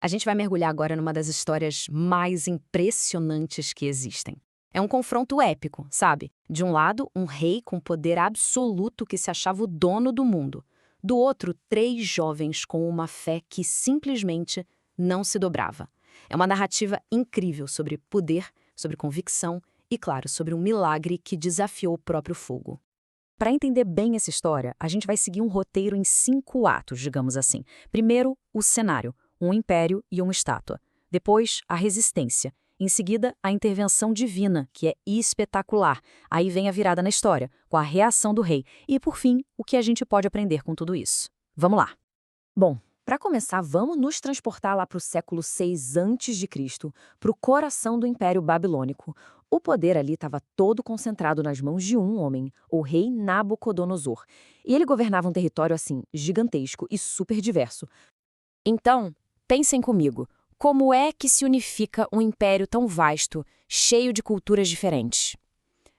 A gente vai mergulhar agora numa das histórias mais impressionantes que existem. É um confronto épico, sabe? De um lado, um rei com poder absoluto que se achava o dono do mundo. Do outro, três jovens com uma fé que simplesmente não se dobrava. É uma narrativa incrível sobre poder, sobre convicção e, claro, sobre um milagre que desafiou o próprio fogo. Para entender bem essa história, a gente vai seguir um roteiro em 5 atos, digamos assim. Primeiro, o cenário, um império e uma estátua. Depois, a resistência. Em seguida, a intervenção divina, que é espetacular. Aí vem a virada na história, com a reação do rei. E, por fim, o que a gente pode aprender com tudo isso. Vamos lá. Bom, para começar, vamos nos transportar lá para o século 6 a.C., para o coração do Império Babilônico. O poder ali estava todo concentrado nas mãos de um homem, o rei Nabucodonosor. E ele governava um território assim, gigantesco e super diverso. Então, pensem comigo, como é que se unifica um império tão vasto, cheio de culturas diferentes?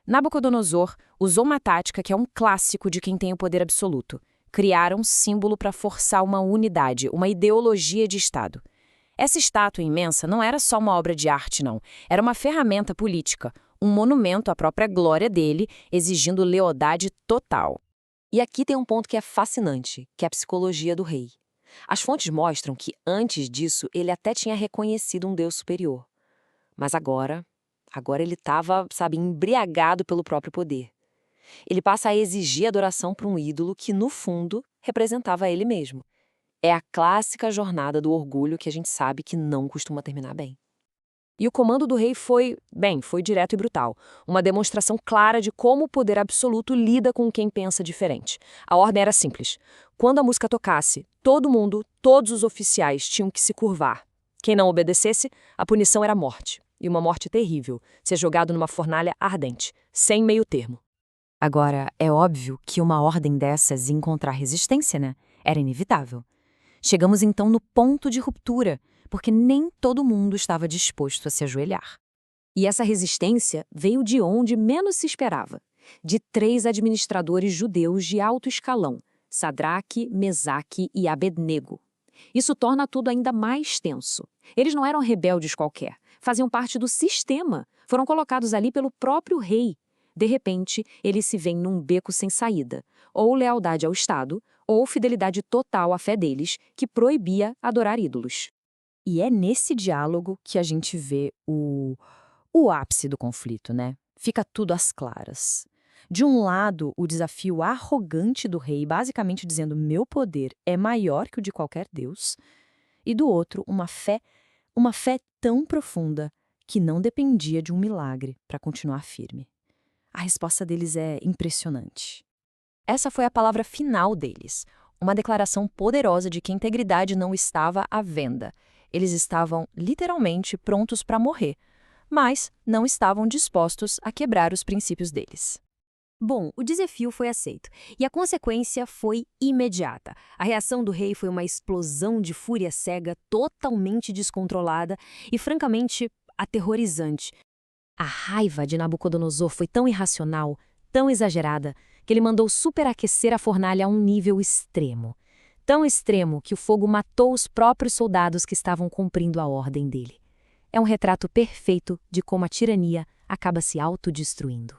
Nabucodonosor usou uma tática que é um clássico de quem tem o poder absoluto. Criar um símbolo para forçar uma unidade, uma ideologia de Estado. Essa estátua imensa não era só uma obra de arte, não. Era uma ferramenta política, um monumento à própria glória dele, exigindo lealdade total. E aqui tem um ponto que é fascinante, que é a psicologia do rei. As fontes mostram que, antes disso, ele até tinha reconhecido um deus superior. Mas agora ele estava, embriagado pelo próprio poder. Ele passa a exigir adoração para um ídolo que, no fundo, representava ele mesmo. É a clássica jornada do orgulho que a gente sabe que não costuma terminar bem. E o comando do rei foi direto e brutal. Uma demonstração clara de como o poder absoluto lida com quem pensa diferente. A ordem era simples. Quando a música tocasse, todo mundo, todos os oficiais tinham que se curvar. Quem não obedecesse, a punição era morte. E uma morte terrível, ser jogado numa fornalha ardente, sem meio termo. Agora, é óbvio que uma ordem dessas ia encontrar resistência, né? Era inevitável. Chegamos então no ponto de ruptura, porque nem todo mundo estava disposto a se ajoelhar. E essa resistência veio de onde menos se esperava, de 3 administradores judeus de alto escalão, Sadraque, Mesaque e Abednego. Isso torna tudo ainda mais tenso. Eles não eram rebeldes qualquer, faziam parte do sistema, foram colocados ali pelo próprio rei. De repente, eles se veem num beco sem saída, ou lealdade ao Estado, ou fidelidade total à fé deles, que proibia adorar ídolos. E é nesse diálogo que a gente vê o ápice do conflito, né? Fica tudo às claras. De um lado, o desafio arrogante do rei, basicamente dizendo meu poder é maior que o de qualquer deus, e do outro, uma fé tão profunda que não dependia de um milagre para continuar firme. A resposta deles é impressionante. Essa foi a palavra final deles, uma declaração poderosa de que a integridade não estava à venda. Eles estavam literalmente prontos para morrer, mas não estavam dispostos a quebrar os princípios deles. Bom, o desafio foi aceito, e a consequência foi imediata. A reação do rei foi uma explosão de fúria cega, totalmente descontrolada e, francamente, aterrorizante. A raiva de Nabucodonosor foi tão irracional, tão exagerada, que ele mandou superaquecer a fornalha a um nível extremo. Tão extremo que o fogo matou os próprios soldados que estavam cumprindo a ordem dele. É um retrato perfeito de como a tirania acaba se autodestruindo.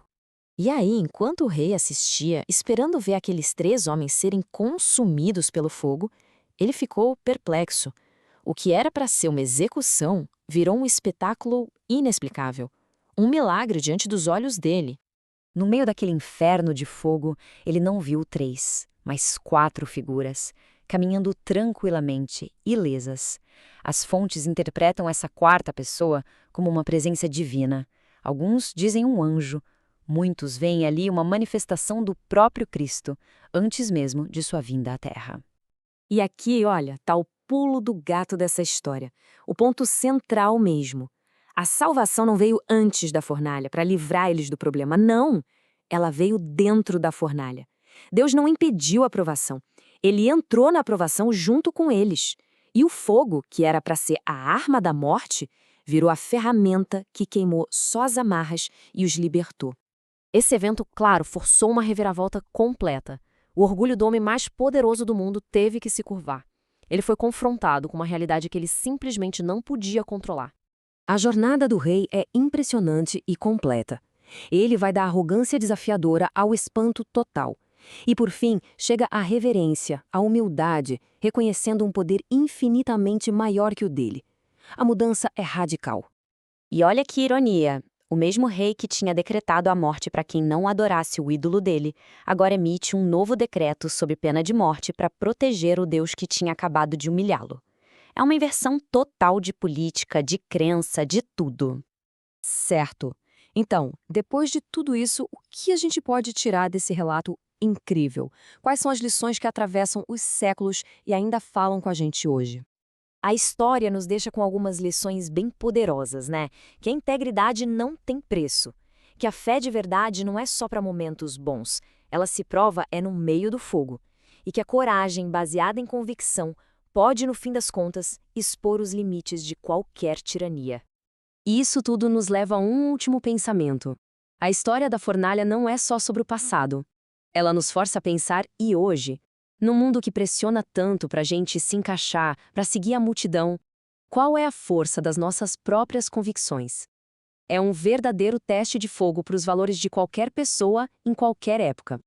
E aí, enquanto o rei assistia, esperando ver aqueles 3 homens serem consumidos pelo fogo, ele ficou perplexo. O que era para ser uma execução virou um espetáculo inexplicável. Um milagre diante dos olhos dele. No meio daquele inferno de fogo, ele não viu 3, mas 4 figuras, caminhando tranquilamente, ilesas. As fontes interpretam essa 4ª pessoa como uma presença divina. Alguns dizem um anjo. Muitos veem ali uma manifestação do próprio Cristo, antes mesmo de sua vinda à Terra. E aqui, olha, está o pulo do gato dessa história. O ponto central mesmo. A salvação não veio antes da fornalha, para livrar eles do problema. Não! Ela veio dentro da fornalha. Deus não impediu a aprovação. Ele entrou na aprovação junto com eles. E o fogo, que era para ser a arma da morte, virou a ferramenta que queimou só as amarras e os libertou. Esse evento, claro, forçou uma reviravolta completa. O orgulho do homem mais poderoso do mundo teve que se curvar. Ele foi confrontado com uma realidade que ele simplesmente não podia controlar. A jornada do rei é impressionante e completa. Ele vai da arrogância desafiadora ao espanto total. E, por fim, chega à reverência, à humildade, reconhecendo um poder infinitamente maior que o dele. A mudança é radical. E olha que ironia! O mesmo rei que tinha decretado a morte para quem não adorasse o ídolo dele, agora emite um novo decreto sob pena de morte para proteger o Deus que tinha acabado de humilhá-lo. É uma inversão total de política, de crença, de tudo. Certo. Então, depois de tudo isso, o que a gente pode tirar desse relato incrível? Quais são as lições que atravessam os séculos e ainda falam com a gente hoje? A história nos deixa com algumas lições bem poderosas, né? Que a integridade não tem preço. Que a fé de verdade não é só para momentos bons. Ela se prova no meio do fogo. E que a coragem baseada em convicção pode, no fim das contas, expor os limites de qualquer tirania. E isso tudo nos leva a um último pensamento. A história da fornalha não é só sobre o passado. Ela nos força a pensar e hoje. Num mundo que pressiona tanto para a gente se encaixar, para seguir a multidão, qual é a força das nossas próprias convicções? É um verdadeiro teste de fogo para os valores de qualquer pessoa, em qualquer época.